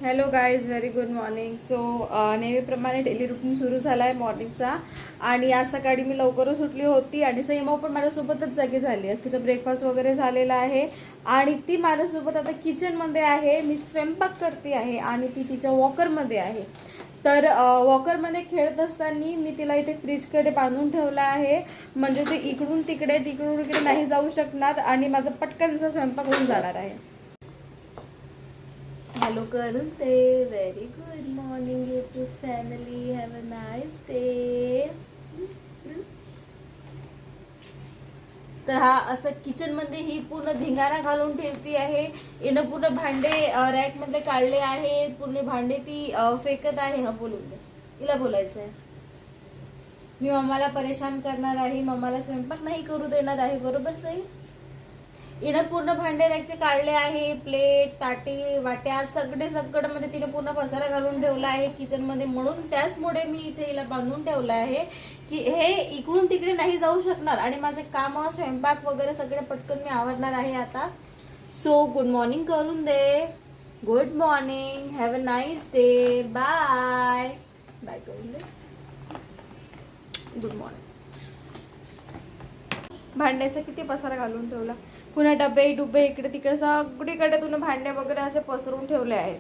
Hello guys, very good morning. So नेहमीप्रमाणे daily routine सुरू झाला आहे मॉर्निंगचा. आणि आज सकाळी मी लवकरच उठली होती आणि सईमा पण माझ्यासोबतच जागी झाली आहे. तिचं ब्रेकफास्ट वगैरे झालेला आहे आणि ती माझ्यासोबत आता किचनमध्ये आहे. मी स्वयंपाक करते आहे आणि ती तिच्या वॉकरमध्ये आहे. तर वॉकरमध्ये खेळत असताना मी तिला इथे फ्रीजकडे बांधून ठेवलं आहे, म्हणजे ते इकडून तिकडे नाही जाऊ शकणार आणि माझा पटकनचा स्वयंपाक होऊन जाणार आहे. हॅलो करून ते very good morning YouTube family, have a nice day. तर हा असं किचनमध्ये ही पूर्ण धिंगाणा घालून ठेवती आहे. हिनं पूर्ण भांडे रॅकमध्ये काढले आहे. पूर्ण भांडे ती फेकत आहे. हा बोलून दे, हिला बोलायचं आहे. मी मम्माला परेशान करणार आहे, मम्माला स्वयंपाक नाही करू देणार आहे. बरोबर सई? हिनं पूर्ण भांडे रॅकचे काढले आहे. प्लेट, ताटे, वाट्या सगळं मध्ये तिने पूर्ण पसारा घालून ठेवला आहे किचनमध्ये. म्हणून त्याचमुळे मी इथे हिला बांधून ठेवलं आहे की हे इकडून तिकडे नाही जाऊ शकणार आणि माझे काम स्वयंपाक वगैरे सगळे पटकन मी आवरणार आहे आता. सो गुड मॉर्निंग करून दे. Good morning, have a nice day. Bye bye करून दे. Good morning. भांड्याचा किती पसारा घालून ठेवला. पुन्हा डबे इकडे तिकडे सगळीकडे तुला भांडे वगैरे असे पसरून ठेवले आहेत.